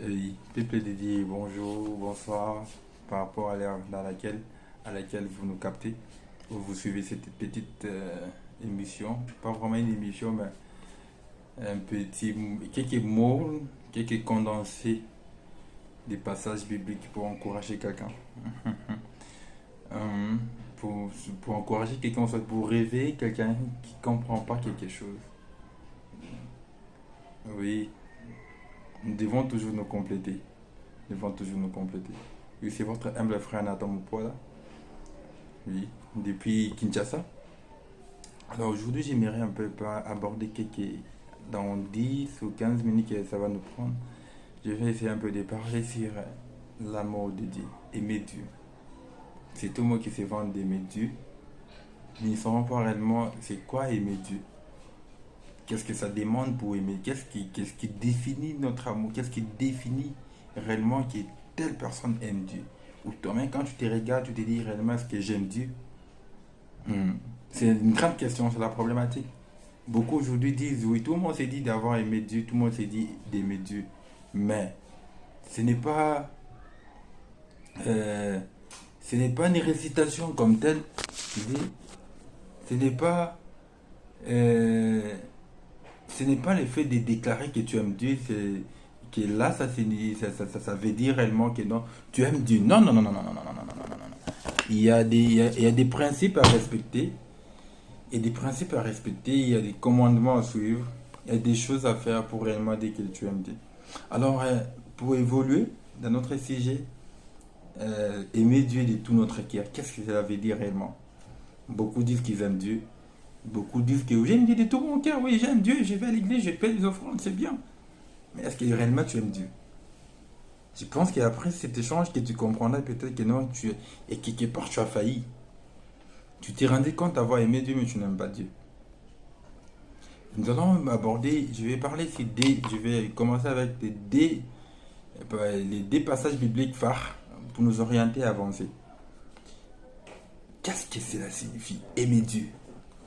Peuple de dire bonjour, bonsoir, par rapport à l'heure à laquelle vous nous captez, ou vous suivez cette petite émission. Pas vraiment une émission, mais un petit, quelques mots, quelques condensés des passages bibliques pour encourager quelqu'un. Euh, pour, pour encourager quelqu'un, en fait, pour réveiller quelqu'un qui ne comprend pas quelque chose. Oui, nous devons toujours nous compléter. Nous devons toujours nous compléter. Oui, c'est votre humble frère Nathan Moupoula. Oui, depuis Kinshasa. Alors aujourd'hui, j'aimerais un peu aborder quelques. Dans 10 ou 15 minutes que ça va nous prendre, je vais essayer un peu de parler sur l'amour de Dieu, aimer Dieu. C'est tout le monde qui se vante d'aimer Dieu, mais ils ne sauront pas réellement c'est quoi aimer Dieu. Qu'est-ce que ça demande pour aimer? Qu'est-ce qui définit notre amour? Qu'est-ce qui définit réellement que telle personne aime Dieu? Ou toi-même, quand tu te regardes, tu te dis réellement est-ce que j'aime Dieu? Hmm. C'est une grande question, c'est la problématique. Beaucoup aujourd'hui disent oui, tout le monde s'est dit d'avoir aimé Dieu, tout le monde s'est dit d'aimer Dieu. Mais ce n'est pas, euh, ce n'est pas une récitation comme telle. Tu dis, ce n'est pas, euh, ce n'est pas le fait de déclarer que tu aimes Dieu, c'est que là, ça veut dire réellement que non, tu aimes Dieu. Non, non, non, non, non, non, non, non, non, non, non, non. Il y a des principes à respecter. Il y a des principes à respecter, il y a des commandements à suivre, il y a des choses à faire pour réellement dire que tu aimes Dieu. Alors, pour évoluer dans notre sujet, aimer Dieu de tout notre cœur, qu'est-ce que cela veut dire réellement? Beaucoup disent qu'ils aiment Dieu. Beaucoup disent que j'aime Dieu de tout mon cœur, oui, j'aime Dieu, je vais à l'église, je paie les offrandes, c'est bien. Mais est-ce que réellement tu aimes Dieu? Je pense qu'après cet échange que tu comprendras peut-être que non, et quelque part tu as failli. Tu t'es rendu compte d'avoir aimé Dieu, mais tu n'aimes pas Dieu. Nous allons aborder, je vais parler sur je vais commencer avec les deux passages bibliques phares pour nous orienter à avancer. Qu'est-ce que cela signifie aimer Dieu?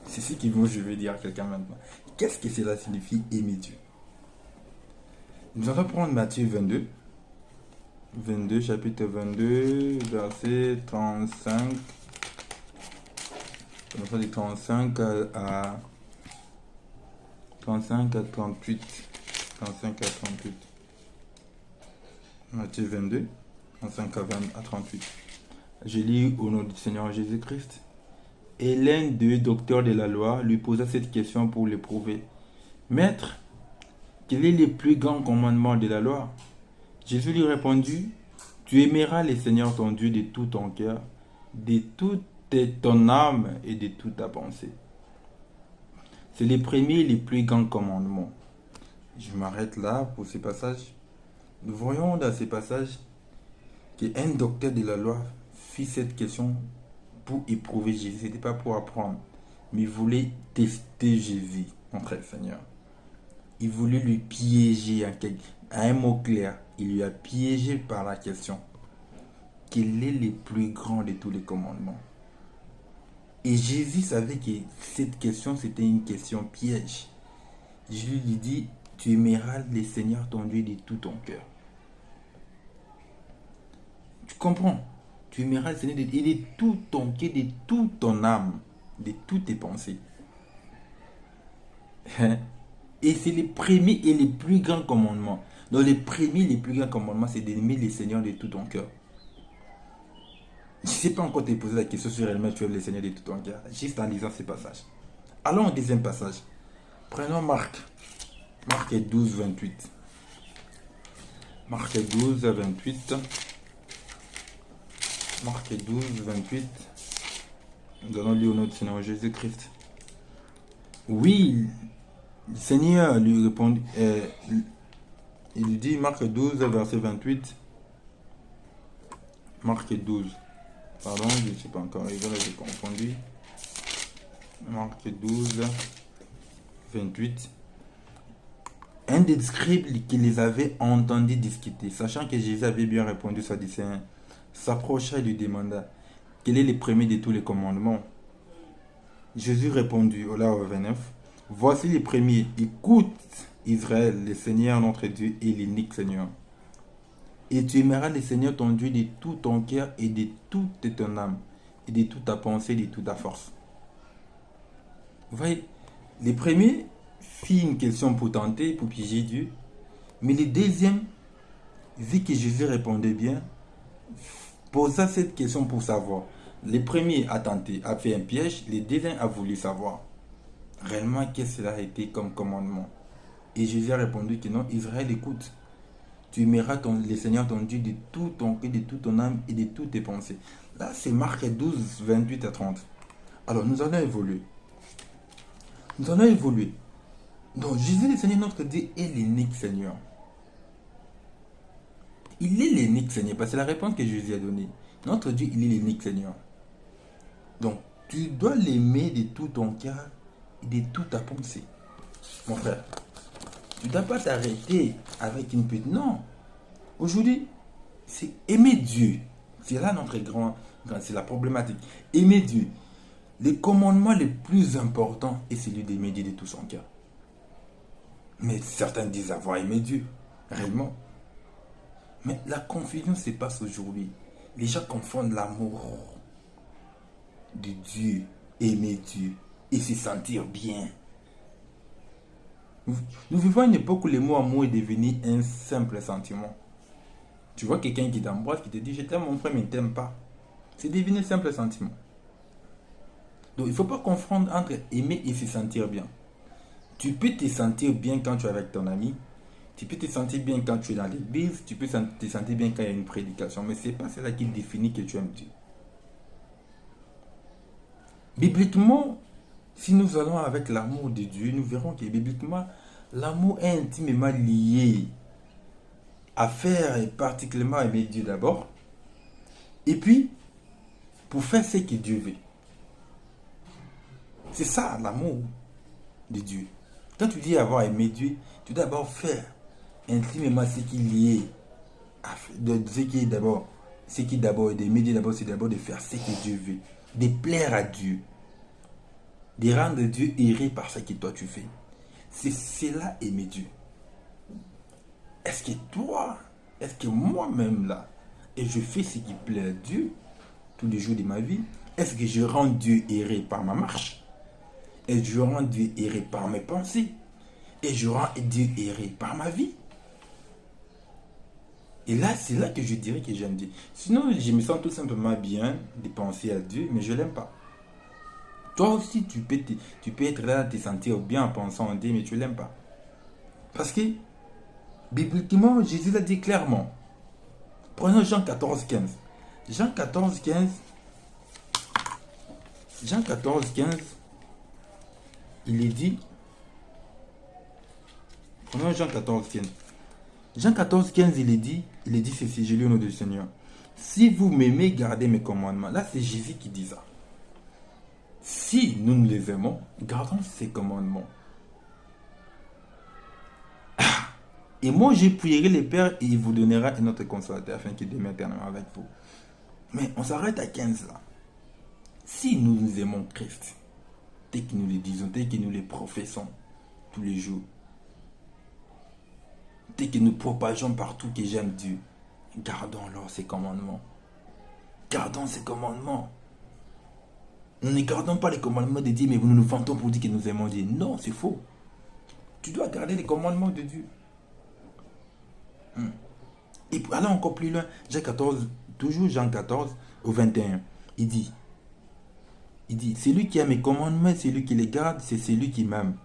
C'est ce que je vais dire à quelqu'un maintenant. Qu'est-ce que cela signifie aimer Dieu? Nous allons prendre Matthieu 22, chapitre 22, verset 35. Commençons de 35 à 35 à 38. 35 à 38. Matthieu 22, 35 à 38. Je lis au nom du Seigneur Jésus-Christ. Et l'un d'eux, docteur de la loi, lui posa cette question pour l'éprouver. Maître, quel est le plus grand commandement de la loi? Jésus lui répondit, tu aimeras le Seigneur ton Dieu de tout ton cœur, de toute ton âme et de toute ta pensée. C'est le premier et le plus grand commandement. Je m'arrête là pour ce passage. Nous voyons dans ce passage qu'un docteur de la loi fit cette question pour éprouver Jésus. Ce n'était pas pour apprendre, mais il voulait tester Jésus, notre Seigneur. Il voulait lui piéger à un mot clair. Il lui a piégé par la question. Quel est le plus grand de tous les commandements? Et Jésus savait que cette question, c'était une question piège. Jésus lui dit, tu aimeras le Seigneur ton Dieu de tout ton cœur. Tu comprends? Tu aimeras le Seigneur de tout ton cœur, de toute ton âme, de toutes tes pensées. Et c'est le premier et le plus grand commandement. Donc le premier et le plus grand commandement, c'est d'aimer le Seigneur de tout ton cœur. Je ne sais pas encore te poser la question sur réellement tu aimes le Seigneur de tout ton cœur, juste en lisant ces passages. Allons au deuxième passage. Prenons Marc. Marc 12, 28. Marc 12, 28. Marc 12, 28. Nous allons lire au nom du Seigneur Jésus-Christ. Oui, le Seigneur lui répondit. Il lui dit, Marc 12, verset 28. Marc 12. Pardon, je ne suis pas encore arrivé, j'ai confondu. Marc 12, 28. Un des scribes qui les avait entendus discuter, sachant que Jésus avait bien répondu sa discerne, s'approcha et lui demanda, quel est le premier de tous les commandements? Jésus répondit, au 29, voici les premiers, écoute Israël, le Seigneur notre Dieu est l'unique Seigneur. Et tu aimeras le Seigneur ton Dieu de tout ton cœur et de toute ton âme, et de toute ta pensée, et de toute ta force. Vous voyez, les premiers fit une question pour tenter, pour piéger Dieu. Mais le deuxième, vu que Jésus répondait bien, posa cette question pour savoir. Le premier a tenté, a fait un piège. Le deuxième a voulu savoir réellement qu'est-ce que cela a été comme commandement. Et Jésus a répondu que non, Israël, écoute. Tu aimeras le Seigneur ton Dieu de tout ton cœur, de toute ton âme et de toutes tes pensées. Là, c'est Marc 12, 28 à 30. Alors, nous allons évoluer. Nous allons évoluer. Donc, Jésus, le Seigneur, notre Dieu, est l'unique Seigneur. Il est l'unique Seigneur, parce que c'est la réponse que Jésus a donnée. Notre Dieu, il est l'unique Seigneur. Donc, tu dois l'aimer de tout ton cœur et de toute ta pensée. Mon frère, tu ne dois pas t'arrêter avec une petite... Non. Aujourd'hui, c'est aimer Dieu. C'est là notre c'est la problématique. Aimer Dieu. Le commandement le plus important est celui d'aimer Dieu de tout son cœur. Mais certains disent avoir aimé Dieu, réellement. Mais la confusion se passe aujourd'hui. Les gens confondent l'amour de Dieu, aimer Dieu et se sentir bien. Nous vivons une époque où le mot amour est devenu un simple sentiment. Tu vois quelqu'un qui t'embrasse, qui te dit je t'aime mon frère mais il ne t'aime pas. C'est devenu un simple sentiment. Donc il ne faut pas confondre entre aimer et se sentir bien. Tu peux te sentir bien quand tu es avec ton ami. Tu peux te sentir bien quand tu es dans l'église. Tu peux te sentir bien quand il y a une prédication. Mais ce n'est pas cela qui définit que tu aimes Dieu. Bibliquement, si nous allons avec l'amour de Dieu, nous verrons que bibliquement, l'amour est intimement lié à faire et particulièrement aimer Dieu d'abord. Et puis, pour faire ce que Dieu veut. C'est ça l'amour de Dieu. Quand tu dis avoir aimé Dieu, tu dois d'abord faire intimement ce qui est lié à ce qui est d'abord. Ce qui d'abord est d'aimer Dieu d'abord, c'est d'abord de faire ce que Dieu veut. De plaire à Dieu. De rendre Dieu heureux par ce que toi tu fais. C'est cela aimer Dieu. Est-ce que toi, est-ce que moi-même là, et je fais ce qui plaît à Dieu tous les jours de ma vie? Est-ce que je rends Dieu heureux par ma marche? Et je rends Dieu heureux par mes pensées? Et je rends Dieu heureux par ma vie? Et là, c'est là que je dirais que j'aime Dieu. Sinon, je me sens tout simplement bien de penser à Dieu, mais je ne l'aime pas. Toi aussi, tu peux être là, te sentir bien en pensant à Dieu, mais tu ne l'aimes pas. Parce que, bibliquement, Jésus l'a dit clairement. Prenons Jean 14, 15. Jean 14, 15. Jean 14, 15. Il est dit. Prenons Jean 14, 15. Jean 14, 15, il est dit ceci, je lis au nom du Seigneur. Si vous m'aimez, gardez mes commandements. Là, c'est Jésus qui dit ça. Si nous nous les aimons, gardons ses commandements. Et moi, je prierai le Père et il vous donnera un autre consolateur afin qu'il demeure éternellement avec vous. Mais on s'arrête à 15 là. Si nous nous aimons Christ, tel que nous le disons, tel que nous le professons tous les jours, tel que nous propageons partout que j'aime Dieu, gardons alors ses commandements. Gardons ses commandements. Nous ne gardons pas les commandements de Dieu, mais nous nous vantons pour dire que nous aimons Dieu. Non, c'est faux. Tu dois garder les commandements de Dieu. Et allons encore plus loin. Jean 14, toujours Jean 14 au 21. Il dit, celui qui a mes commandements, celui qui les garde, c'est celui qui m'aime.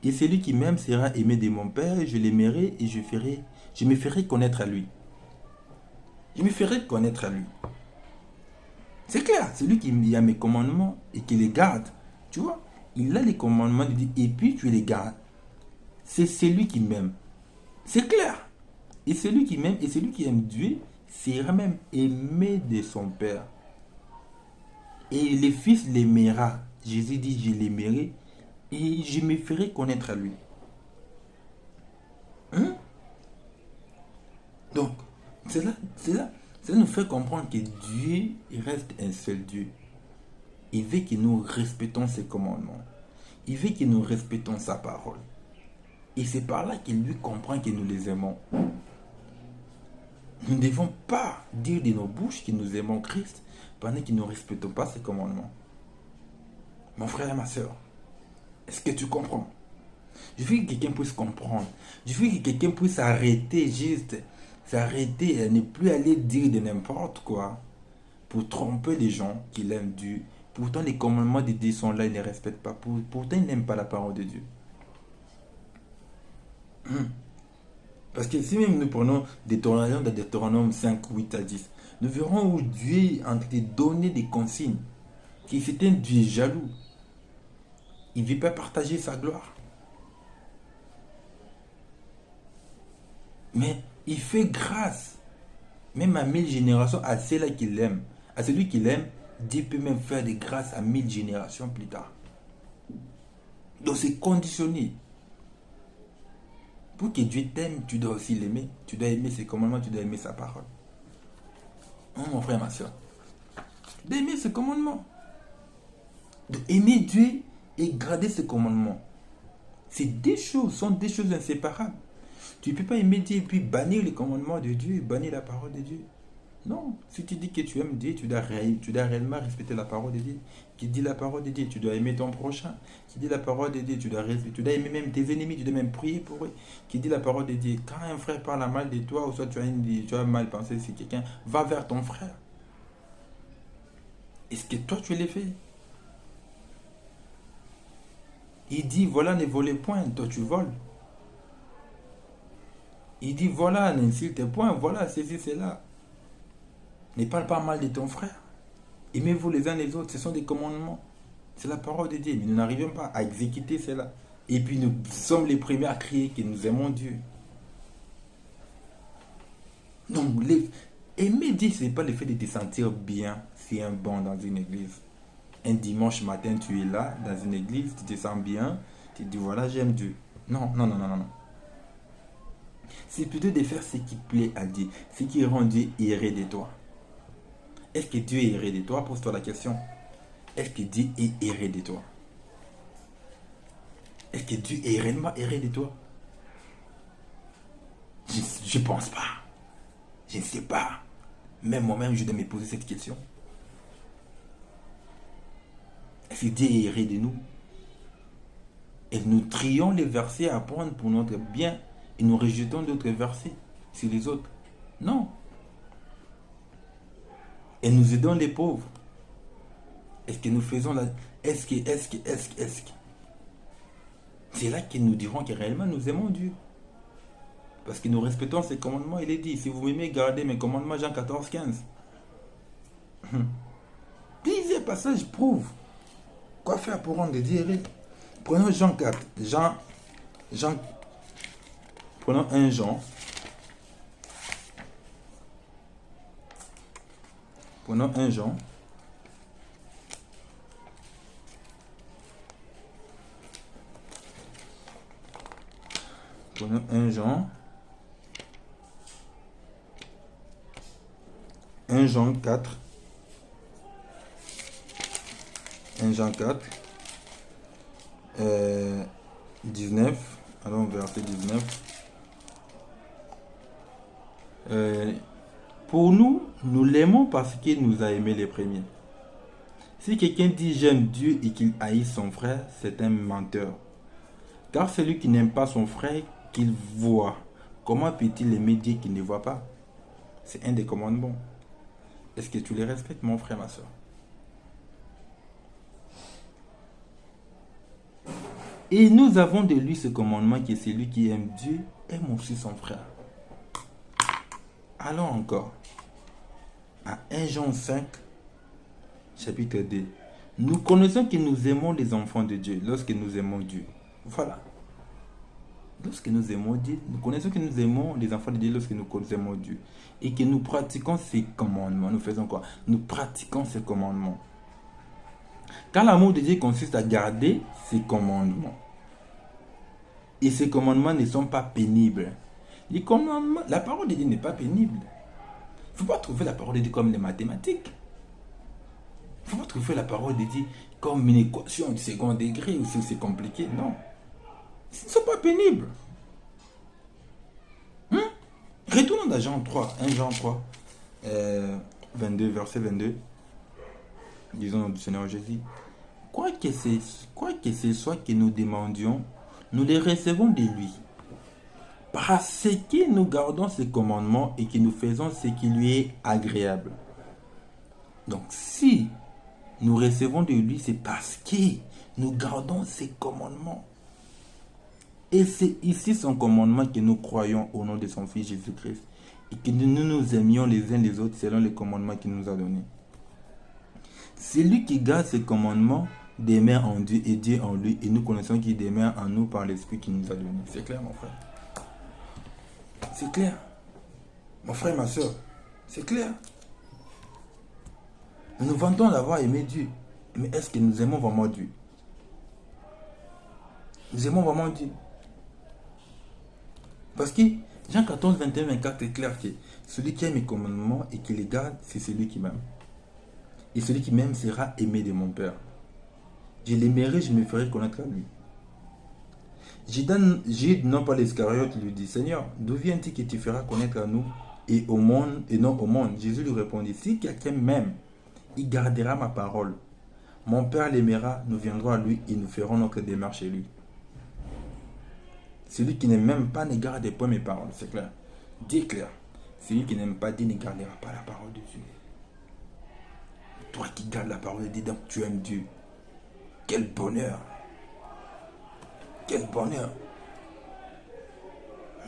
Et celui qui m'aime sera aimé de mon Père, je l'aimerai et je me ferai connaître à lui. Je me ferai connaître à lui. C'est clair, celui qui a mes commandements et qui les garde, tu vois, il a les commandements de Dieu et puis tu les gardes. C'est celui qui m'aime. C'est clair. Et celui qui m'aime et celui qui aime Dieu sera même aimé de son Père. Et le Fils l'aimera. Jésus dit, je l'aimerai et je me ferai connaître à lui. Donc, cela nous fait comprendre que Dieu reste un seul Dieu. Il veut que nous respectons ses commandements. Il veut que nous respectons sa parole. Et c'est par là qu'il lui comprend que nous les aimons. Nous ne devons pas dire de nos bouches que nous aimons Christ pendant que nous ne respectons pas ses commandements. Mon frère et ma soeur, est-ce que tu comprends? Je veux que quelqu'un puisse comprendre. Je veux que quelqu'un puisse arrêter juste, s'arrêter et ne plus aller dire de n'importe quoi pour tromper les gens qui aiment Dieu. Pourtant, les commandements de Dieu sont là, ils ne les respectent pas. Pourtant, ils n'aiment pas la parole de Dieu. Parce que si même nous prenons Deutéronome 5, 8 à 10, nous verrons où Dieu est en train de donner des consignes. Que c'est un Dieu jaloux. Il ne veut pas partager sa gloire. Mais il fait grâce, même à 1000 générations, à ceux-là qu'il aime. À celui qu'il aime, Dieu peut même faire des grâces à 1000 générations plus tard. Donc c'est conditionné. Pour que Dieu t'aime, tu dois aussi l'aimer. Tu dois aimer ses commandements, tu dois aimer sa parole. Oh, mon frère, ma soeur. Tu dois aimer ses commandements. De aimer Dieu et garder ses commandements. Ces deux choses sont des choses inséparables. Tu ne peux pas aimer Dieu et puis bannir les commandements de Dieu et bannir la parole de Dieu. Non, si tu dis que tu aimes Dieu, tu dois réellement respecter la parole de Dieu. Qui dit la parole de Dieu, tu dois aimer ton prochain. Qui dit la parole de Dieu, tu dois aimer même tes ennemis, tu dois même prier pour eux. Qui dit la parole de Dieu, quand un frère parle mal de toi, ou soit tu as mal pensé sur quelqu'un, va vers ton frère. Est-ce que toi tu l'as fait? Il dit, voilà, ne volez point, toi tu voles. Il dit, voilà, n'insulte point, voilà, c'est là. Ne parle pas mal de ton frère. Aimez-vous les uns les autres, ce sont des commandements. C'est la parole de Dieu, mais nous n'arrivons pas à exécuter cela. Et puis nous sommes les premiers à crier que nous aimons Dieu. Donc, aimer Dieu, ce n'est pas le fait de te sentir bien, si un bon dans une église. Un dimanche matin, tu es là, dans une église, tu te sens bien, tu te dis, voilà, j'aime Dieu. Non, non, non, non, non, non. C'est plutôt de faire ce qui plaît à Dieu, ce qui rend Dieu heureux de toi. Est-ce que Dieu est heureux de toi? Pose-toi la question. Est-ce que Dieu est heureux de toi? Est-ce que Dieu est réellement heureux de toi? Je ne pense pas. Je ne sais pas. Même moi-même, je dois me poser cette question. Est-ce que Dieu est heureux de nous? Et nous trions les versets à prendre pour notre bien et nous rejetons d'autres versets sur les autres. Non. Et nous aidons les pauvres. Est-ce que nous faisons la... Est-ce que... C'est là que nous dirons que réellement nous aimons Dieu. Parce que nous respectons ses commandements. Il est dit, si vous m'aimez, gardez mes commandements, Jean 14, 15. Plusieurs passages prouvent. Quoi faire pour rendre Dieu heureux? Prenons Jean 4. Prenons 1 Jean. Prenons 1 Jean. Prenons 1 Jean. 1 Jean 4. 1 Jean 4. 19. Allons verset 19. Pour nous, nous l'aimons parce qu'il nous a aimés les premiers. Si quelqu'un dit j'aime Dieu et qu'il haït son frère, c'est un menteur. Car celui qui n'aime pas son frère qu'il voit, comment peut-il aimer Dieu qu'il ne voit pas? C'est un des commandements. Est-ce que tu les respectes, mon frère, ma soeur? Et nous avons de lui ce commandement que celui qui aime Dieu aime aussi son frère. Allons encore à 1 Jean 5, chapitre 2. Nous connaissons que nous aimons les enfants de Dieu lorsque nous aimons Dieu. Voilà. Lorsque nous aimons Dieu, nous connaissons que nous aimons les enfants de Dieu lorsque nous aimons Dieu. Et que nous pratiquons ses commandements. Nous faisons quoi? Nous pratiquons ses commandements. Car l'amour de Dieu consiste à garder ses commandements. Et ces commandements ne sont pas pénibles. Les commandements, la parole de Dieu n'est pas pénible. Il ne faut pas trouver la parole de Dieu comme les mathématiques. Il ne faut pas trouver la parole de Dieu comme une équation de second degré ou si c'est compliqué. Non. Ce ne sont pas pénibles. Retourne Lisons dans Jean 3, 1 Jean 3, 22, verset 22. Disons du Seigneur Jésus. Quoi que ce soit que nous demandions, nous les recevons de lui. Parce que nous gardons ses commandements et que nous faisons ce qui lui est agréable. Donc si nous recevons de lui, c'est parce que nous gardons ses commandements. Et c'est ici son commandement que nous croyons au nom de son Fils Jésus-Christ. Et que nous nous aimions les uns les autres selon les commandements qu'il nous a donnés. Celui qui garde ses commandements demeure en Dieu et Dieu en lui. Et nous connaissons qu'il demeure en nous par l'Esprit qu'il nous a donné. C'est clair, mon frère? C'est clair. Mon frère et ma soeur, c'est clair. Nous nous vantons d'avoir aimé Dieu. Mais est-ce que nous aimons vraiment Dieu? Nous aimons vraiment Dieu. Parce que Jean 14, 21, 24 est clair que celui qui aime mes commandements et qui les garde, c'est celui qui m'aime. Et celui qui m'aime sera aimé de mon Père. Je l'aimerai, je me ferai connaître à lui. Jude, non pas l'Iscariote, lui dit, Seigneur, d'où vient-il que tu feras connaître à nous et au monde et non au monde? Jésus lui répondit, si quelqu'un m'aime, il gardera ma parole. Mon Père l'aimera, nous viendrons à lui et nous ferons notre démarche chez lui. Celui qui ne m'aime pas ne garde point mes paroles, c'est clair. Dis clair. Celui qui n'aime pas Dieu ne gardera pas la parole de Dieu. Toi qui gardes la parole de Dieu, donc tu aimes Dieu. Quel bonheur! Quel bonheur!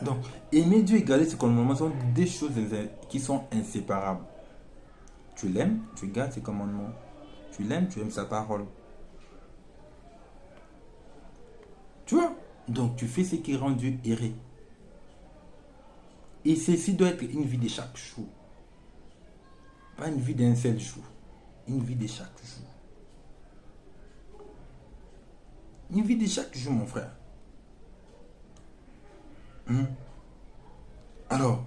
Donc, aimer Dieu et garder ses commandements sont des choses qui sont inséparables. Tu l'aimes, tu gardes ses commandements. Tu l'aimes, tu aimes sa parole. Tu vois? Donc, tu fais ce qui rend Dieu heureux. Et ceci doit être une vie de chaque jour. Pas une vie d'un seul jour. Une vie de chaque jour. Une vie de chaque jour, mon frère. Alors,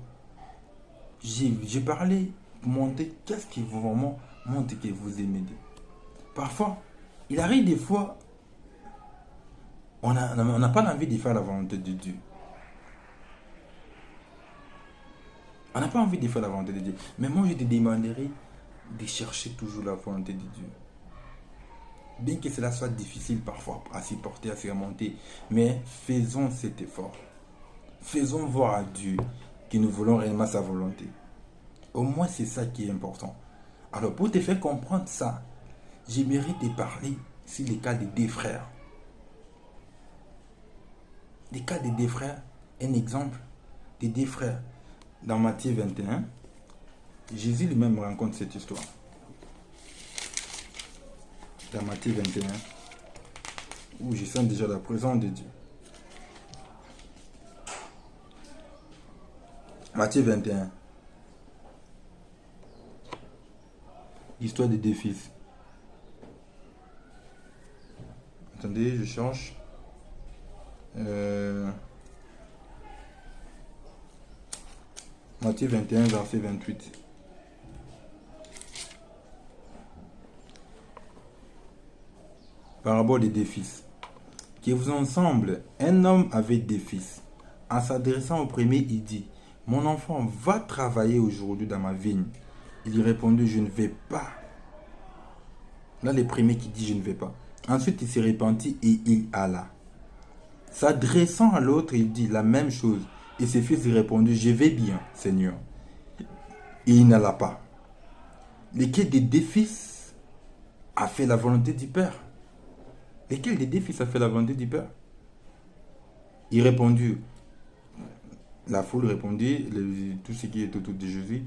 j'ai parlé pour montrer qu'est-ce qui vous vraiment montre que vous aimez Dieu. Parfois, il arrive des fois, on n'a pas envie de faire la volonté de Dieu. On n'a pas envie de faire la volonté de Dieu. Mais moi, je te demanderai de chercher toujours la volonté de Dieu. Bien que cela soit difficile parfois à supporter, à surmonter, mais faisons cet effort. Faisons voir à Dieu que nous voulons réellement sa volonté. Au moins, c'est ça qui est important. Alors, pour te faire comprendre ça, j'aimerais te parler sur les cas des deux frères. Les cas des deux frères, un exemple des deux frères. Dans Matthieu 21, Jésus lui-même raconte cette histoire. Dans Matthieu 21, où je sens déjà la présence de Dieu. Matthieu 21. L'histoire des deux fils. Attendez, je change. Matthieu 21, verset 28. Parabole des deux fils. Que vous ensemble, un homme avait deux fils. En s'adressant au premier, il dit, mon enfant, va travailler aujourd'hui dans ma vigne. Il répondit, je ne vais pas. Là, le premier qui dit, je ne vais pas. Ensuite, il s'est repenti et il alla. S'adressant à l'autre, il dit la même chose. Et ses fils lui répondirent, je vais bien, Seigneur. Et il n'alla pas. Lequel des deux fils a fait la volonté du Père? Lequel des deux fils a fait la volonté du Père? Il répondit, la foule répondit, tout ce qui est autour de Jésus,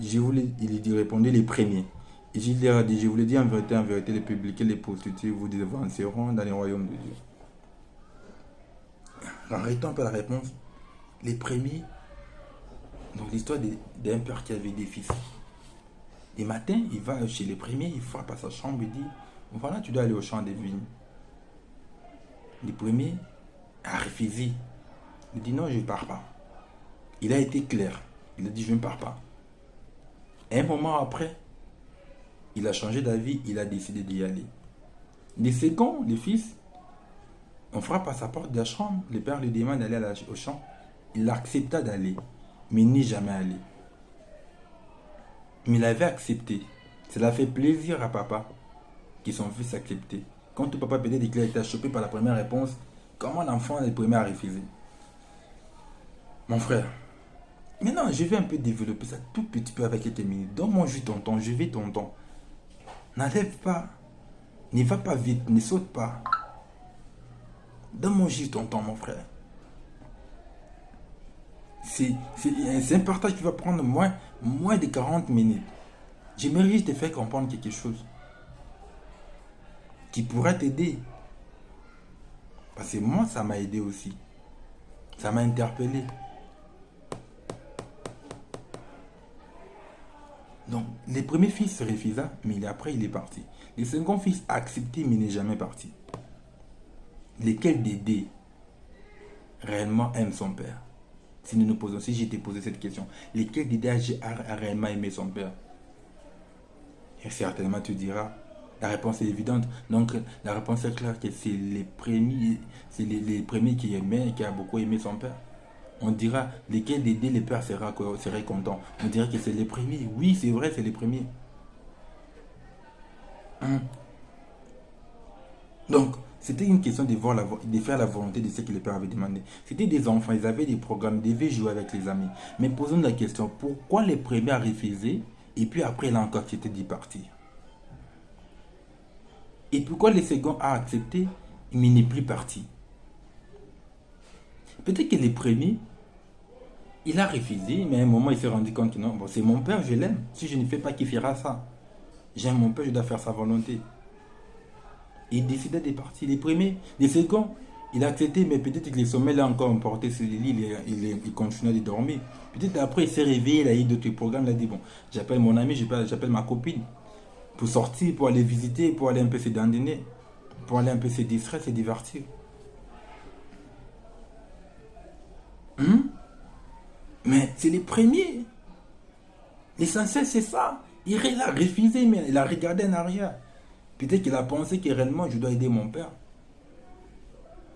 il répondit les premiers. Et Jésus leur a dit, je vous le dis en vérité, les publics et les prostituées vous devanceront dans les royaumes de Dieu. Arrêtons un peu la réponse. Les premiers, donc l'histoire d'un père qui avait des fils. Le matin, il va chez les premiers, il frappe à sa chambre, il dit, voilà, tu dois aller au champ des vignes. Le premier a refusé. Il dit, non, je ne pars pas. Il a été clair. Il a dit, je ne pars pas. Un moment après, il a changé d'avis, il a décidé d'y aller. Les seconds, les fils, on frappe à sa porte de la chambre, le père lui demande d'aller au champ. Il accepta d'aller. mais il n'est jamais allé. Mais il avait accepté. Cela fait plaisir à papa que son fils accepté. Quand ton papa peut-être qu'il a été chopé par la première réponse, comment l'enfant est le premier à refuser? Mon frère, maintenant je vais un peu développer ça tout petit peu avec quelques minutes. Donne-moi juste ton temps, je vais ton temps. N'enlève pas, ne va pas vite, ne saute pas. Donne-moi juste ton temps, mon frère. C'est un partage qui va prendre moins de 40 minutes. J'aimerais juste te faire comprendre quelque chose qui pourrait t'aider. Parce que moi, ça m'a aidé aussi. Ça m'a interpellé. Donc, le premier fils se refusa, mais après, il est parti. Le second fils a accepté, mais n'est jamais parti. Lequel des deux réellement aime son père? Si nous nous posons, si j'ai été posé cette question, lequel des deux a réellement aimé son père? Et certainement tu diras, la réponse est évidente. Donc la réponse est claire que c'est les premiers qui aimaient, qui a beaucoup aimé son père. On dira, lequel des deux le père serait content? On dirait que c'est les premiers. Oui, c'est vrai, c'est les premiers. Hein? Donc, c'était une question de faire la volonté de ce que le père avait demandé. C'était des enfants, ils avaient des programmes, ils devaient jouer avec les amis. Mais posons la question, pourquoi les premiers a refusé et puis après il a encore accepté d'y partir? Et pourquoi le second a accepté mais n'est plus parti? Peut-être que les premiers, il a refusé, mais à un moment il s'est rendu compte que non, bon, c'est mon père, je l'aime. Si je ne fais pas, qui fera ça? J'aime mon père, je dois faire sa volonté. Il décidait de partir. Les premiers, les seconds, il a accepté, mais peut-être que le sommeil l'a encore emporté sur le lit, il continuait de dormir. Peut-être après, il s'est réveillé, il a eu d'autres programmes, il a dit, bon, j'appelle mon ami, j'appelle ma copine, pour sortir, pour aller visiter, pour aller un peu se dandiner, pour aller un peu se distraire, se divertir. Mais c'est les premiers. L'essentiel, c'est ça. Il a refusé, mais il a regardé en arrière. Peut-être qu'il a pensé que réellement, je dois aider mon père.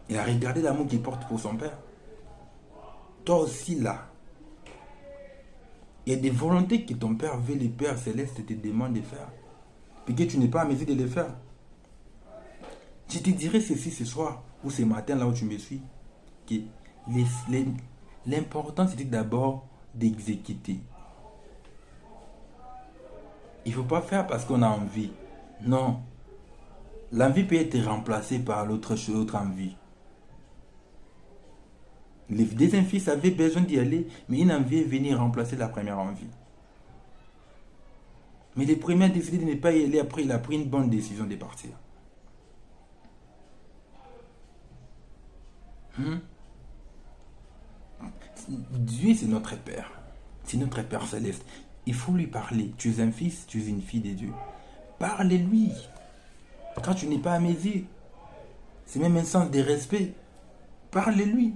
Il a regardé l'amour qu'il porte pour son père. Toi aussi, là, il y a des volontés que ton père veut, le Père Céleste te demande de faire. Et que tu n'es pas à mesure de les faire. Je te dirais ceci ce soir, ou ce matin, là où tu me suis, que l'important, c'était d'abord d'exécuter. Il ne faut pas faire parce qu'on a envie. Non. L'envie peut être remplacée par l'autre envie. Les deuxièmes fils avaient besoin d'y aller, mais une envie est venue remplacer la première envie. Mais le premier a décidé de ne pas y aller, après il a pris une bonne décision de partir. Dieu, c'est notre Père. C'est notre Père céleste. Il faut lui parler. Tu es un fils, tu es une fille de Dieu. Parle-lui. Quand tu n'es pas à mes yeux, c'est même un sens de respect. Parle-lui.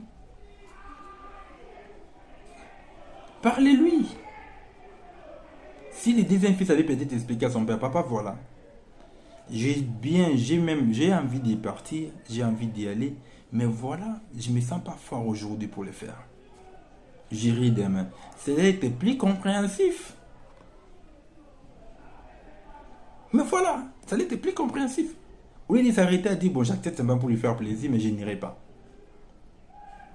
Parlez-lui. Si le deuxième fils avait peut-être expliqué à son père, papa, voilà, j'ai envie d'y partir, j'ai envie d'y aller, mais voilà, je ne me sens pas fort aujourd'hui pour le faire. J'irai demain. C'était plus compréhensif. Mais voilà, ça l'était plus compréhensif. Au lieu de s'arrêter à dire, bon, j'accepte seulement pour lui faire plaisir, mais je n'irai pas.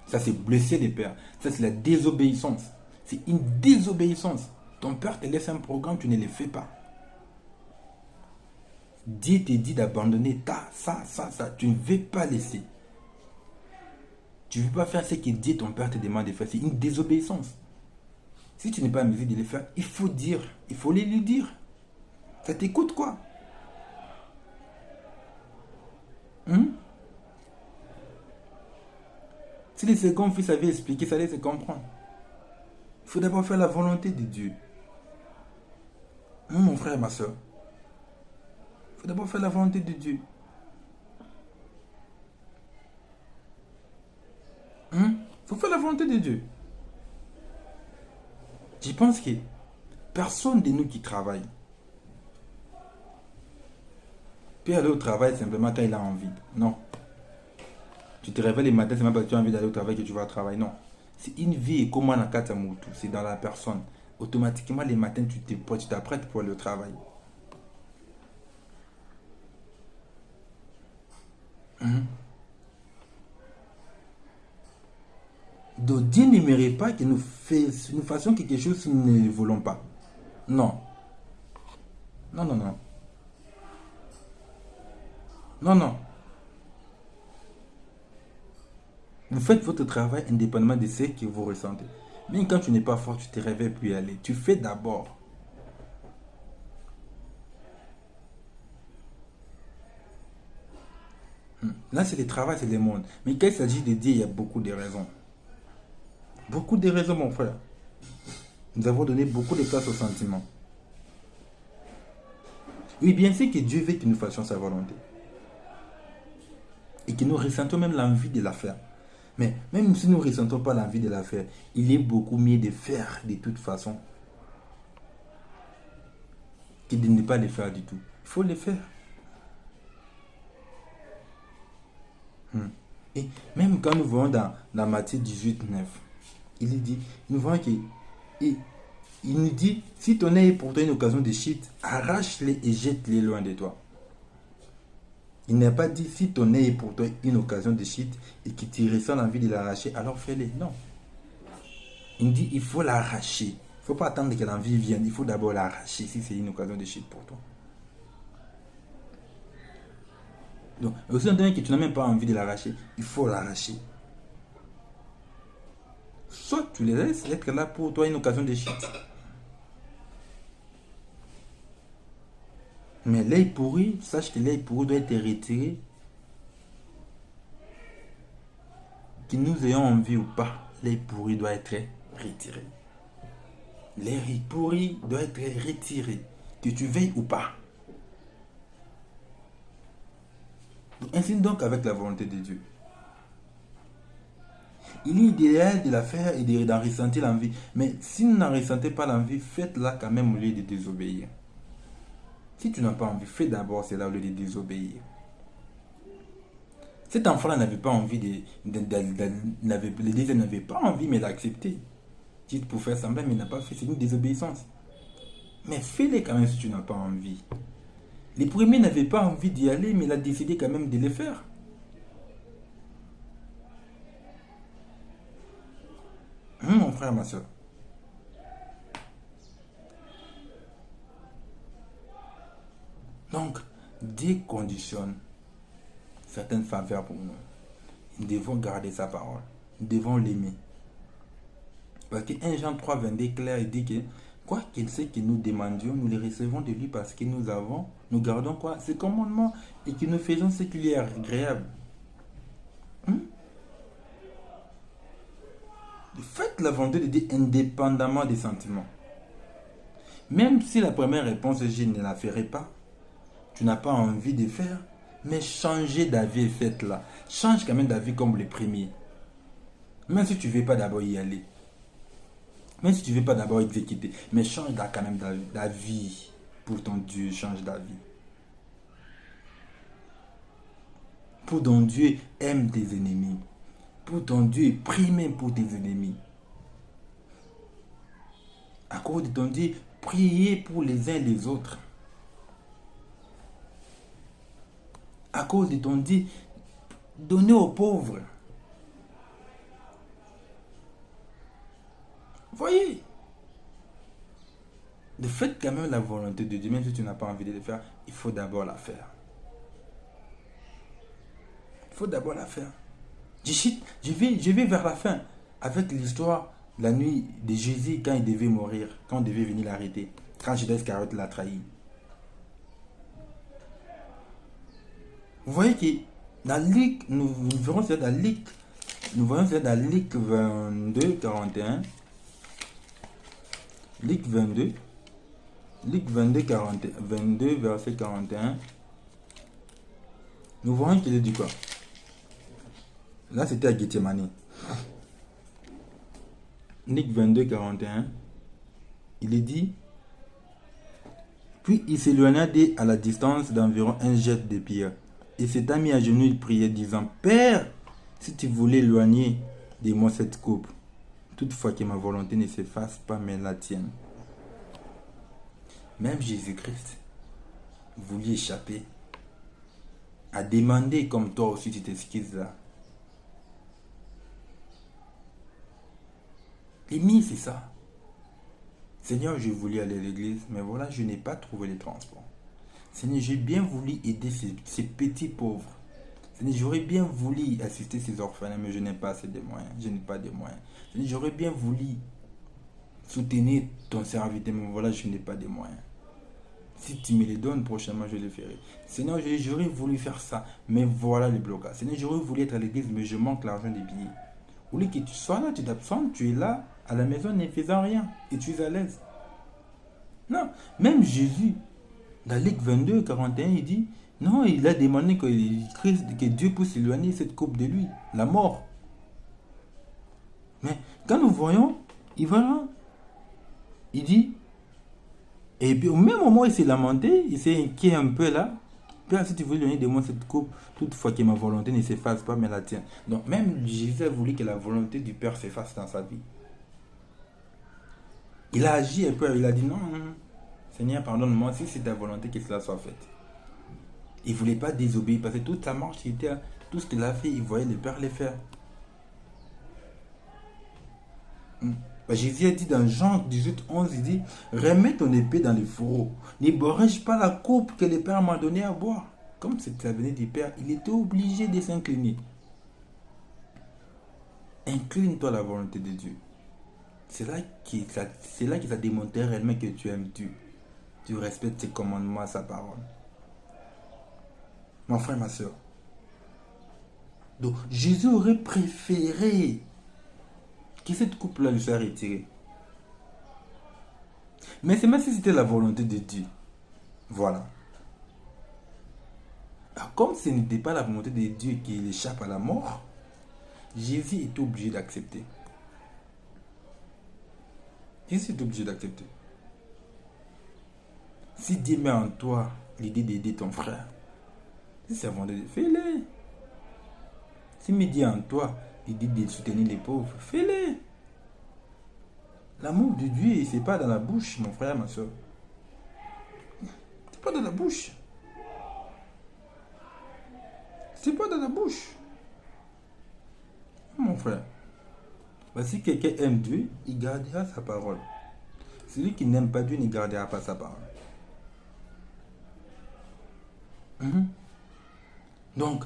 Ça, c'est blesser les pères. Ça, c'est la désobéissance. C'est une désobéissance. Ton père te laisse un programme, tu ne le fais pas. Dieu te dit d'abandonner ça. Tu ne veux pas laisser. Tu ne veux pas faire ce que Dieu, ton père, te demande de faire. C'est une désobéissance. Si tu n'es pas en mesure de le faire, il faut dire. Il faut lui dire. Ça t'écoute quoi? Si les second fils avaient expliqué, ça allait se comprendre. Il faut d'abord faire la volonté de Dieu. Mon frère, ma soeur. Il faut d'abord faire la volonté de Dieu. Il faut faire la volonté de Dieu. Je pense que personne de nous qui travaille peut aller au travail simplement quand il a envie. Non. Tu te réveilles le matin, c'est même pas que tu as envie d'aller au travail que tu vas au travail. Non. C'est une vie et comment la katamutu, c'est dans la personne. Automatiquement, les matins, tu t'apprêtes pour le travail. Mhm. Donc, Dieu n'aimerait pas que nous fassions quelque chose si nous ne le voulons pas. Non, non, non, non. Non, non. Vous faites votre travail indépendamment de ce que vous ressentez. Même quand tu n'es pas fort, tu te réveilles puis y aller. Tu fais d'abord. Là, c'est le travail, c'est le monde. Mais quand il s'agit de Dieu, il y a beaucoup de raisons. Beaucoup de raisons, mon frère. Nous avons donné beaucoup de place aux sentiments. Oui, bien sûr que Dieu veut que nous fassions sa volonté. Et que nous ressentons même l'envie de la faire. Mais même si nous ne ressentons pas l'envie de la faire, il est beaucoup mieux de faire de toute façon que de ne pas le faire du tout. Il faut le faire. Et même quand nous voyons dans Matthieu 18, 9, il dit, nous voyons qu'il il, il nous dit, si ton œil est pour toi une occasion de chute, arrache-les et jette-les loin de toi. Il n'a pas dit, si ton œil est pour toi une occasion de chute et que tu ressens l'envie de l'arracher, alors fais-le. Non. Il dit, il faut l'arracher. Il ne faut pas attendre que l'envie vienne. Il faut d'abord l'arracher si c'est une occasion de chute pour toi. Donc, aussi un que tu n'as même pas envie de l'arracher, il faut l'arracher. Soit tu les laisses être là pour toi une occasion de chute. Mais l'œil pourri, sache que l'œil pourri doit être retiré. Que nous ayons envie ou pas, l'œil pourri doit être retiré. L'œil pourri doit être retiré. Que tu veilles ou pas. Ainsi donc avec la volonté de Dieu. Il est idéal de la faire et d'en ressentir l'envie. Mais si vous n'en ressentez pas l'envie, faites-la quand même au lieu de désobéir. Si tu n'as pas envie, fais d'abord cela au lieu de désobéir. Cet enfant-là n'avait pas envie le deuxième n'avait pas envie, mais d'accepter. Dites pour faire semblant, mais il n'a pas fait, c'est une désobéissance. Mais fais-le quand même si tu n'as pas envie. Les premiers n'avaient pas envie d'y aller, mais il a décidé quand même de les faire. Mon frère, ma soeur. Donc, Dieu conditionne certaines faveurs pour nous. Nous devons garder sa parole. Nous devons l'aimer. Parce que 1 Jean 3, 22, clair, il dit que quoi qu'il sait que nous demandions, nous les recevons de lui parce que nous gardons quoi? Ses commandements et que nous faisons ce qui lui est agréable. Faites la volonté de Dieu indépendamment des sentiments. Même si la première réponse est je ne la ferai pas, tu n'as pas envie de faire, mais changez d'avis et faites-la. Change quand même d'avis comme le premier. Même si tu ne veux pas d'abord y aller. Même si tu ne veux pas d'abord exécuter. Mais change quand même d'avis pour ton Dieu. Change d'avis. Pour ton Dieu, aime tes ennemis. Pour ton Dieu, prie même pour tes ennemis. À cause de ton Dieu, priez pour les uns et les autres. À cause de ton Dieu, donnez aux pauvres. Voyez. De fait quand même la volonté de Dieu, même si tu n'as pas envie de le faire, il faut d'abord la faire. Il faut d'abord la faire. Je vais vers la fin avec l'histoire de la nuit de Jésus quand il devait mourir, quand on devait venir l'arrêter, quand Judas Iscariote l'a trahi. Vous voyez que dans Luc, nous verrons ça dans Luc, nous voyons ça dans Luc 22, 41. Luc 22, 22, verset 41. Nous voyons qu'il est dit quoi? Là, c'était à Gethsemane. Luc 22, 41. Il est dit, puis il s'éloigna à la distance d'environ un jet de pierre. Et s'étant mis à genoux, il priait, disant, Père, si tu voulais éloigner de moi cette coupe, toutefois que ma volonté ne s'efface pas, mais la tienne. Même Jésus-Christ voulut échapper, a demandé comme toi aussi tu t'excuses là. Et c'est ça. Seigneur, je voulais aller à l'église, mais voilà, je n'ai pas trouvé les transports. Seigneur, j'ai bien voulu aider ces petits pauvres. Seigneur, j'aurais bien voulu assister ces orphelins, mais je n'ai pas assez de moyens. Je n'ai pas de moyens. Seigneur, j'aurais bien voulu soutenir ton serviteur, mais voilà, je n'ai pas de moyens. Si tu me les donnes prochainement, je les ferai. Seigneur, j'aurais voulu faire ça, mais voilà le blocage. Seigneur, j'aurais voulu être à l'église, mais je manque l'argent des billets. Au lieu que tu sois là, tu t'absentes, tu es là, à la maison, ne faisant rien, et tu es à l'aise. Non, même Jésus, dans Luc 22, 41, il dit, non, il a demandé que Dieu puisse éloigner cette coupe de lui, la mort. Mais quand nous voyons, il va là, il dit, et puis au même moment il s'est lamenté, il s'est inquiet un peu là, Père, si tu veux éloigner de moi cette coupe, toutefois que ma volonté ne s'efface pas, mais la tienne. Donc même Jésus a voulu que la volonté du Père s'efface dans sa vie. Il a agi un peu, il a dit, non, Seigneur, pardonne-moi, si c'est ta volonté que cela soit fait. Il ne voulait pas désobéir parce que toute sa marche, tout ce qu'il a fait, il voyait le Père le faire. Jésus a dit dans Jean 18, 11, il dit, remets ton épée dans le fourreau. Ne boirai-je pas la coupe que le Père m'a donnée à boire? Comme ça venait du Père, il était obligé de s'incliner. Incline-toi à la volonté de Dieu. C'est là qu'il a démontré réellement que tu aimes Dieu. Tu respectes ses commandements, sa parole. Mon frère, ma soeur. Donc, Jésus aurait préféré que cette coupe-là lui soit retirée. Mais c'est même si c'était la volonté de Dieu. Voilà. Alors, comme ce n'était pas la volonté de Dieu qu'il échappe à la mort, Jésus est obligé d'accepter. Jésus est obligé d'accepter. Si Dieu met en toi l'idée d'aider ton frère, si c'est volonté de Dieu, fais-le. Si me dit en toi l'idée de soutenir les pauvres, fais-le. L'amour de Dieu, c'est pas dans la bouche, mon frère, ma soeur. C'est pas dans la bouche. C'est pas dans la bouche. Mon frère. Si quelqu'un aime Dieu, il gardera sa parole. Celui qui n'aime pas Dieu ne gardera pas sa parole. Donc,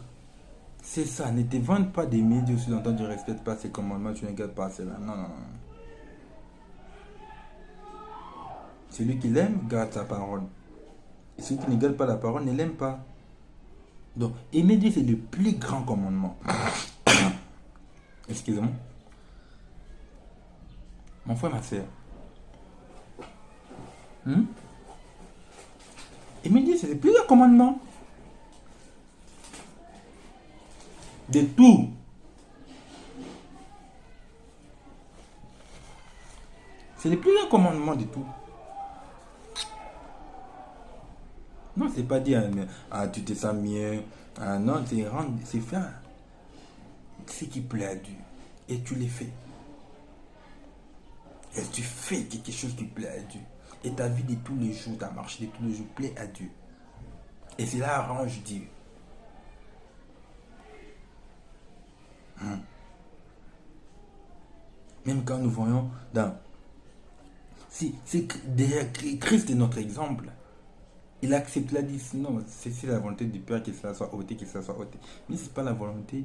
c'est ça. Ne te vante pas d'aimer Dieu si longtemps tu ne respectes pas ses commandements, tu ne gardes pas cela. Non, non, non. Celui qui l'aime, garde sa parole. Et celui qui ne garde pas la parole, ne l'aime pas. Donc, aimer Dieu, c'est le plus grand commandement. Excusez-moi. Mon frère, ma soeur. Aimer Dieu, c'est le plus grand commandement. De tout. C'est le plus grand commandement de tout. Non, c'est pas dire tu te sens mieux. Non, c'est faire ce qui plaît à Dieu. Et tu le fais. Et tu fais quelque chose qui plaît à Dieu. Et ta vie de tous les jours, ta marche de tous les jours plaît à Dieu. Et cela arrange Dieu. Même quand nous voyons dans... Si Christ est notre exemple. Il accepte la dit, non, c'est la volonté du Père que cela soit ôté, que cela soit ôté. Mais ce n'est pas la volonté,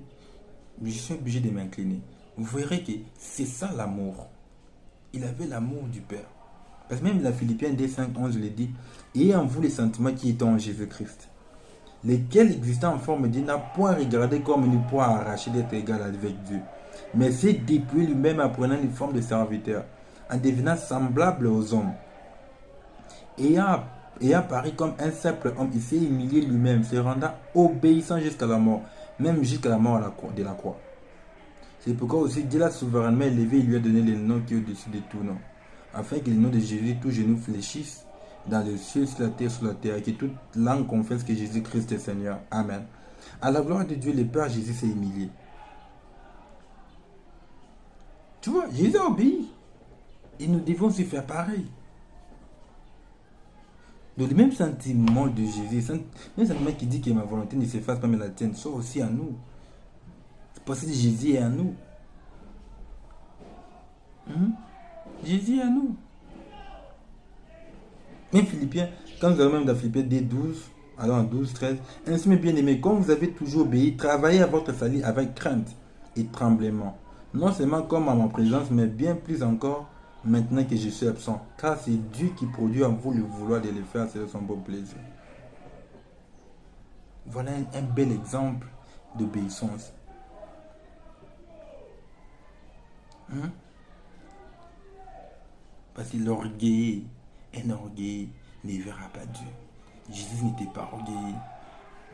je suis obligé de m'incliner. Vous verrez que c'est ça l'amour. Il avait l'amour du Père. Parce que même la Philippiens 2, 5, 11 le dit, ayez en vous les sentiments qui étaient en Jésus-Christ, lesquels existant en forme de Dieu n'a point regardé comme une poids arrachée d'être égal avec Dieu, mais s'est dépouillé lui-même en prenant une forme de serviteur, en devenant semblable aux hommes. Ayant paru comme un simple homme, il s'est humilié lui-même, se rendant obéissant jusqu'à la mort, même jusqu'à la mort de la croix. C'est pourquoi aussi Dieu l'a souverainement élevé et lui a donné le nom qui est au-dessus de tout nom, afin que le nom de Jésus, tout genou fléchisse dans le ciel, sur la terre, et que toute langue confesse que Jésus-Christ est Seigneur. Amen. À la gloire de Dieu, le Père Jésus s'est humilié. Tu vois, Jésus a obéi. Et nous devons aussi faire pareil. Donc le même sentiment de Jésus, le même sentiment qui dit que ma volonté ne s'efface pas mais la tienne, soit aussi à nous. C'est parce que Jésus est à nous. Jésus est à nous. Même Philippiens, quand nous allons même dans Philippiens D12, alors en 12, 13, ainsi mes bien-aimés, comme vous avez toujours obéi, travaillez à votre salut avec crainte et tremblement. Non seulement comme à ma présence, mais bien plus encore maintenant que je suis absent. Car c'est Dieu qui produit en vous le vouloir de le faire selon son bon plaisir. Voilà un bel exemple d'obéissance. Parce que l'orgueil, un orgueil ne verra pas Dieu. Jésus n'était pas orgueilleux.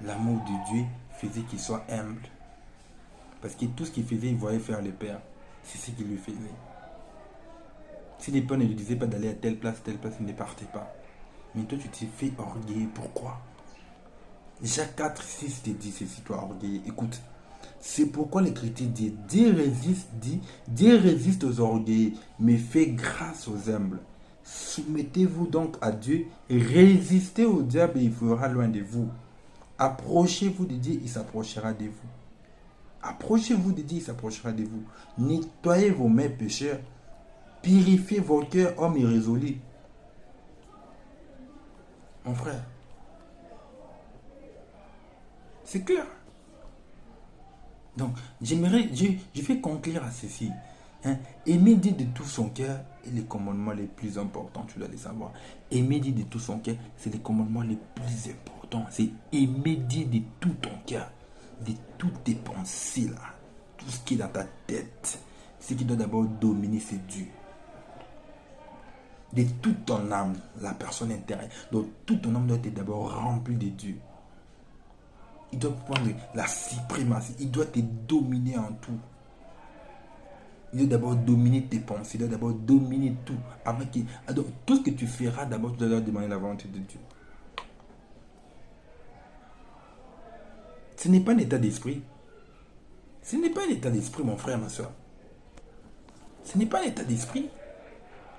L'amour de Dieu faisait qu'il soit humble. Parce que tout ce qu'il faisait, il voyait faire le Père. C'est ce qu'il lui faisait. Si les pères ne lui disaient pas d'aller à telle place, il ne partait pas. Mais toi, tu t'es fait orgueilleux. Pourquoi? Jacques 4, 6 te dit ceci, toi, orgueilleux. Écoute, c'est pourquoi l'Écriture dit, Dieu résiste aux orgueilleux, mais fait grâce aux humbles. Soumettez-vous donc à Dieu, résistez au diable et il fera loin de vous. Approchez-vous de Dieu, il s'approchera de vous. Approchez-vous de Dieu, il s'approchera de vous. Nettoyez vos mains pécheurs, purifiez vos cœurs, hommes irrésolus. Mon frère, c'est clair. Donc, je vais conclure à ceci. Aimer Dieu de tout son cœur est le commandement le plus important, tu dois le savoir. Aimer Dieu de tout son cœur, c'est le commandement le plus important. C'est aimer Dieu de tout ton cœur, de toutes tes pensées là, tout ce qui est dans ta tête. Ce qui doit d'abord dominer, c'est Dieu. De toute ton âme, la personne intérieure. Donc, toute ton âme doit être d'abord remplie de Dieu. Il doit prendre la suprématie. Il doit te dominer en tout. Il doit d'abord dominer tes pensées. Il doit d'abord dominer tout. Donc, tout ce que tu feras, d'abord, tu dois demander la volonté de Dieu. Ce n'est pas un état d'esprit. Ce n'est pas un état d'esprit, mon frère, ma soeur. Ce n'est pas un état d'esprit.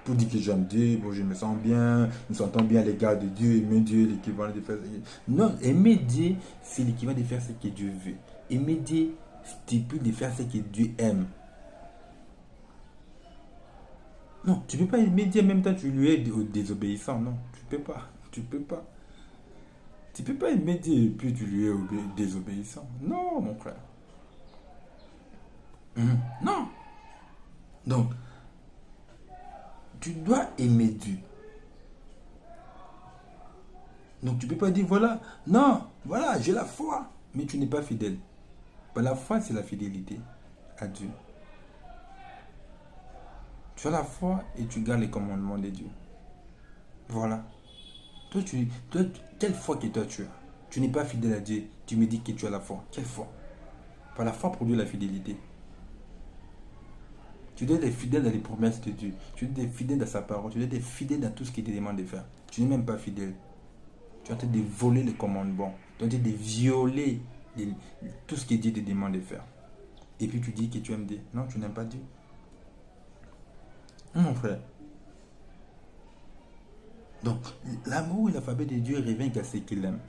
Pour dire que j'aime Dieu, bon, je me sens bien, nous sentons bien à l'égard de Dieu, aimer Dieu, l'équivalent de faire. Non, aimer Dieu, c'est l'équivalent de faire ce que Dieu veut. Aimer Dieu stipule de faire ce que Dieu aime. Non, tu ne peux pas aimer Dieu en même temps que tu lui es désobéissant. Non, tu ne peux pas. Tu peux pas. Tu ne peux pas aimer Dieu et puis tu lui es désobéissant. Non, mon frère. Non. Donc, tu dois aimer Dieu. Donc tu ne peux pas dire, voilà, non, voilà, j'ai la foi, mais tu n'es pas fidèle. La foi, c'est la fidélité à Dieu. Tu as la foi et tu gardes les commandements de Dieu. Voilà. Toi, quelle foi que toi tu as? Tu n'es pas fidèle à Dieu, tu me dis que tu as la foi. Quelle foi? La foi produit la fidélité. Tu dois être fidèle dans les promesses de Dieu. Tu dois être fidèle dans sa parole. Tu dois être fidèle dans tout ce qu'il te demande de faire. Tu n'es même pas fidèle. Tu es en train de voler les commandements. Tu es en train de violer tout ce que Dieu te demande de faire. Et puis tu dis que tu aimes Dieu. Non, tu n'aimes pas Dieu. Non, mon frère. Donc, l'amour et la faveur de Dieu revient qu'à ce qu'il aime.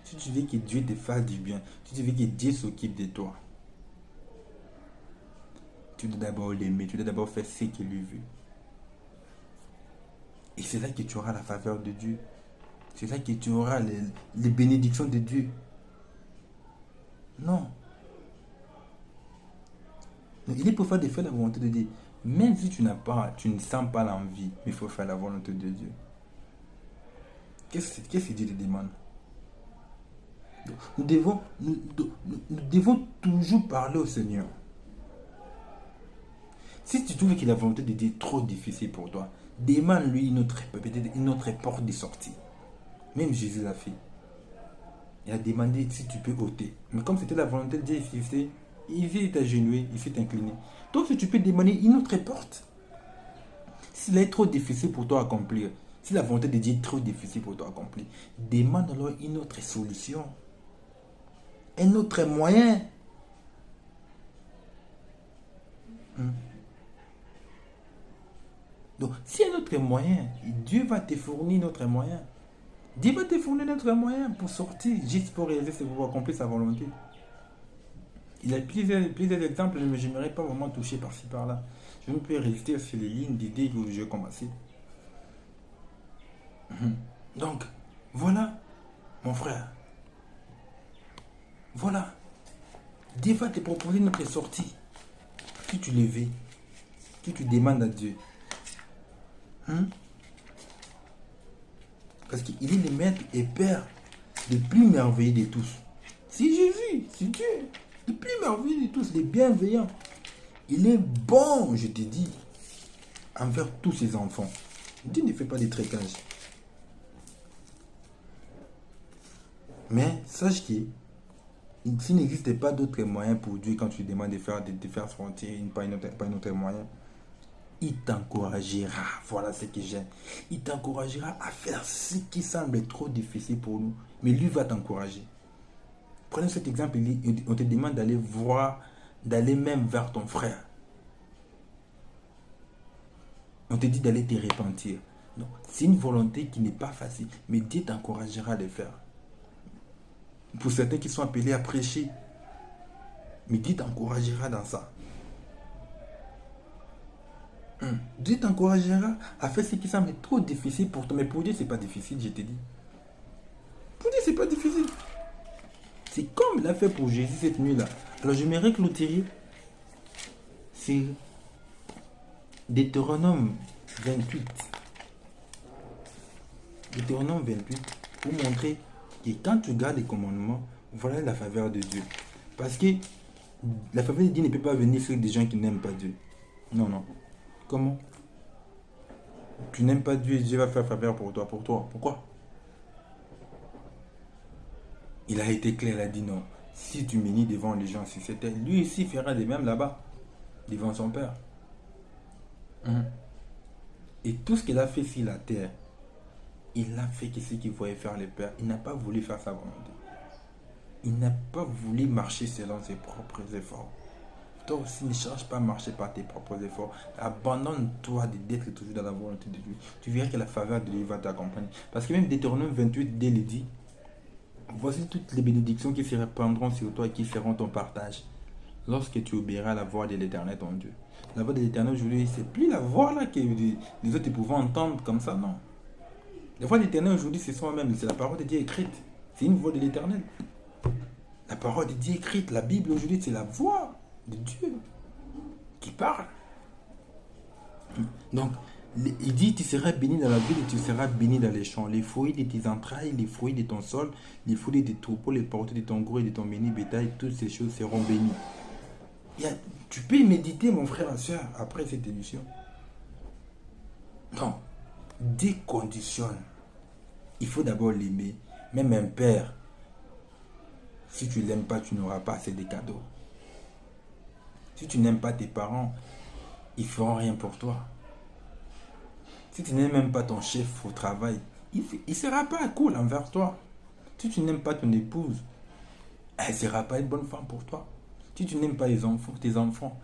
Si tu veux que Dieu te fasse du bien, si tu veux que Dieu s'occupe de toi, tu dois d'abord l'aimer, tu dois d'abord faire ce qu'il lui veut. Et c'est là que tu auras la faveur de Dieu. C'est là que tu auras les bénédictions de Dieu. Non. Donc, il est pour faire de faire la volonté de Dieu. Même si tu ne sens pas l'envie, mais il faut faire la volonté de Dieu. Qu'est-ce que Dieu te demande? Nous devons toujours parler au Seigneur. Si tu trouves que la volonté de Dieu est trop difficile pour toi, demande-lui une autre porte de sortie. Même Jésus l'a fait. Il a demandé si tu peux ôter. Mais comme c'était la volonté de Dieu, il s'est agenouillé, il s'est incliné. Donc si tu peux demander une autre porte. S'il est trop difficile pour toi à accomplir, si la volonté de Dieu est trop difficile pour toi à accomplir, demande alors une autre solution. Un autre moyen. Donc, s'il y a notre moyen, Dieu va te fournir notre moyen. Dieu va te fournir notre moyen pour sortir, juste pour réaliser, pour accomplir sa volonté. Il y a plusieurs exemples, mais je n'aimerais pas vraiment toucher par-ci par-là. Je ne peux rester sur les lignes d'idées que j'ai commencé. Donc, voilà, mon frère. Voilà. Dieu va te proposer notre sortie. Si tu le veux, si tu demandes à Dieu. Parce qu'il est le maître et père le plus merveilleux de tous. C'est Jésus, c'est Dieu. Le plus merveilleux de tous, le bienveillant. Il est bon, je te dis, envers tous ses enfants. Dieu ne fait pas de tréquage. Mais sache que s'il n'existait pas d'autres moyens pour Dieu quand tu lui demandes de faire sortir pas un autre moyen, il t'encouragera. Voilà ce que j'aime. Il t'encouragera à faire ce qui semble trop difficile pour nous. Mais lui va t'encourager. Prenons cet exemple, on te demande d'aller voir, d'aller même vers ton frère. On te dit d'aller te repentir. Non, c'est une volonté qui n'est pas facile, mais Dieu t'encouragera à le faire. Pour certains qui sont appelés à prêcher, mais Dieu t'encouragera dans ça. Dieu t'encouragera à faire ce qui semble trop difficile pour toi. Mais pour Dieu, c'est pas difficile, je te dis. Pour Dieu, c'est pas difficile. C'est comme il a fait pour Jésus cette nuit-là. Alors, je m'aimerais clôturer. C'est Deutéronome 28. Deutéronome 28 pour montrer que quand tu gardes les commandements, voilà la faveur de Dieu. Parce que la faveur de Dieu ne peut pas venir sur des gens qui n'aiment pas Dieu. Non, non. Comment? Tu n'aimes pas Dieu et Dieu va faire faveur pour toi. Pourquoi? Il a été clair, il a dit non. Si tu m'unis devant les gens, si c'était lui aussi fera de même là-bas, devant son Père. Et tout ce qu'il a fait sur la terre, il a fait que ce qu'il voulait faire le Père. Il n'a pas voulu faire sa volonté. Il n'a pas voulu marcher selon ses propres efforts. Toi aussi, ne cherche pas à marcher par tes propres efforts. Abandonne-toi d'être toujours dans la volonté de Dieu. Tu verras que la faveur de Dieu va t'accompagner. Parce que même Deutéronome 28, Dieu le dit, voici toutes les bénédictions qui se répandront sur toi et qui seront ton partage. Lorsque tu obéiras la voix de l'Éternel, ton Dieu. La voix de l'Éternel, aujourd'hui, c'est plus la voix là que les autres pouvaient entendre comme ça, non. La voix de l'Éternel, aujourd'hui, c'est soi-même. C'est la parole de Dieu écrite. C'est une voix de l'Éternel. La parole de Dieu écrite, la Bible aujourd'hui, c'est la voix de Dieu qui parle. Donc, il dit, tu seras béni dans la ville et tu seras béni dans les champs. Les fruits de tes entrailles, les fruits de ton sol, les fruits de tes troupeaux, les portées de ton gros et de ton béni bétail, toutes ces choses seront bénies. Tu peux méditer, mon frère et soeur, après cette émission. Non, déconditionne. Il faut d'abord l'aimer. Même un père, si tu ne l'aimes pas, tu n'auras pas assez de cadeaux. Si tu n'aimes pas tes parents, ils ne feront rien pour toi. Si tu n'aimes même pas ton chef au travail, il ne sera pas cool envers toi. Si tu n'aimes pas ton épouse, elle ne sera pas une bonne femme pour toi. Si tu n'aimes pas tes enfants,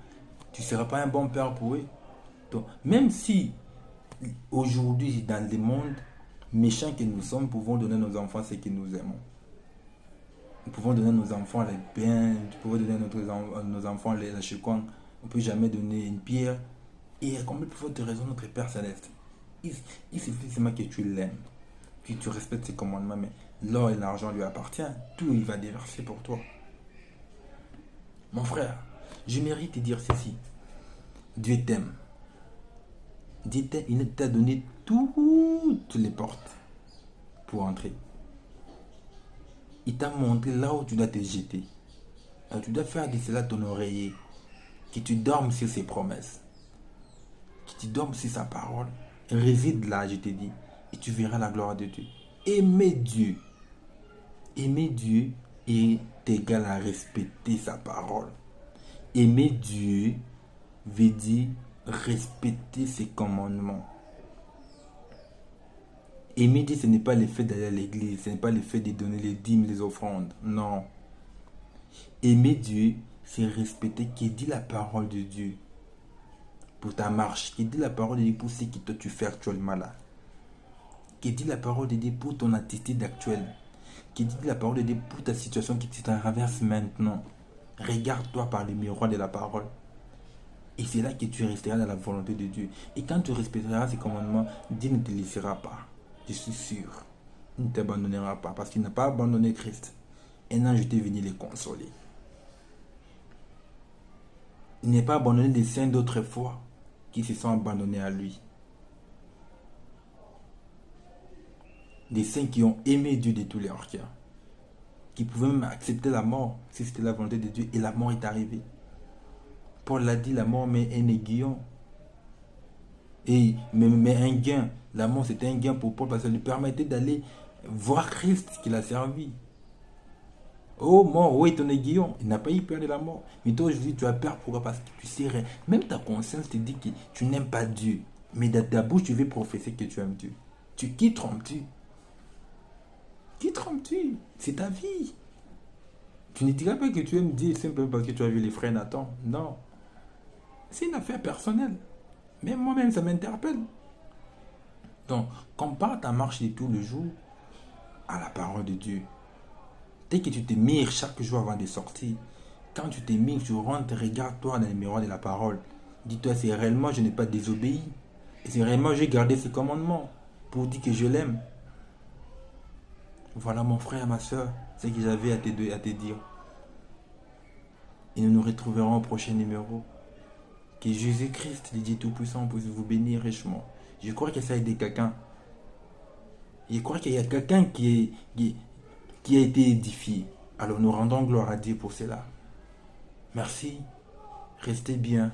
tu ne seras pas un bon père pour eux. Donc, même si aujourd'hui, dans le monde méchant que nous sommes, nous pouvons donner à nos enfants ce que nous aimons. Nous pouvons donner à nos enfants les biens, nous pouvons donner à nos enfants les chicons. On ne peut jamais donner une pierre. Et comme il faut te raison notre Père Céleste. Il suffit seulement que tu l'aimes, que tu respectes ses commandements, mais l'or et l'argent lui appartiennent. Tout il va déverser pour toi. Mon frère, je mérite de dire ceci. Dieu t'aime. Dieu t'aime, il t'a donné toutes les portes pour entrer. Il t'a montré là où tu dois te jeter. Alors, tu dois faire de cela ton oreiller. Que tu dormes sur ses promesses. Que tu dormes sur sa parole. Réside là, je te dis. Et tu verras la gloire de Dieu. Aimer Dieu. Aimer Dieu est égal à respecter sa parole. Aimer Dieu veut dire respecter ses commandements. Aimer Dieu, ce n'est pas le fait d'aller à l'église, ce n'est pas le fait de donner les dîmes, les offrandes. Non. Aimer Dieu, c'est respecter qui dit la parole de Dieu. pour ta marche, qui dit la parole de Dieu pour ce que toi tu fais actuellement là, qui dit la parole de Dieu pour ton attitude actuelle, qui dit la parole de Dieu pour ta situation qui te traverse maintenant. Regarde-toi par le miroir de la parole. Et c'est là que tu resteras dans la volonté de Dieu. Et quand tu respecteras ses commandements, Dieu ne te laissera pas. Je suis sûr. Il ne t'abandonnera pas parce qu'il n'a pas abandonné Christ. Et non, je t'ai venu les consoler. Il n'est pas abandonné des saints d'autrefois qui se sont abandonnés à lui. Des saints qui ont aimé Dieu de tout leur cœur. Qui pouvaient même accepter la mort si c'était la volonté de Dieu. Et la mort est arrivée. Paul l'a dit, la mort met un aiguillon. Mais un gain. La mort c'était un gain pour Paul parce que ça lui permettait d'aller voir Christ qu'il a servi. Oh mort, où est ton aiguillon? Il n'a pas eu peur de la mort. Mais toi aujourd'hui tu as peur, pourquoi? Parce que tu sais, même ta conscience te dit que tu n'aimes pas Dieu. Mais dans ta bouche tu veux professer que tu aimes Dieu. Qui trompes-tu? Qui trompes-tu? C'est ta vie. Tu ne diras pas que tu aimes Dieu simplement parce que tu as vu les frères Nathan. Non. C'est une affaire personnelle. Même moi-même, ça m'interpelle. Donc, compare ta marche de tout le jour à la parole de Dieu. Dès que tu te mires chaque jour avant de sortir, quand tu te mires, tu rentres, regarde-toi dans le miroir de la parole. Dis-toi, c'est réellement, je n'ai pas désobéi. Et c'est réellement, j'ai gardé ses commandements pour dire que je l'aime. Voilà mon frère, ma soeur, ce que j'avais à te dire. Et nous nous retrouverons au prochain numéro. Que Jésus-Christ, le Dieu Tout-Puissant, puisse vous bénir richement. Je crois que ça a aidé quelqu'un. Je crois qu'il y a quelqu'un qui a été édifié. Alors nous rendons gloire à Dieu pour cela. Merci. Restez bien.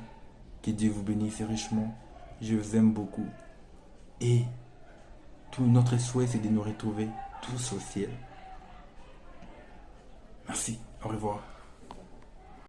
Que Dieu vous bénisse richement. Je vous aime beaucoup. Et tout notre souhait, c'est de nous retrouver tous au ciel. Merci. Au revoir.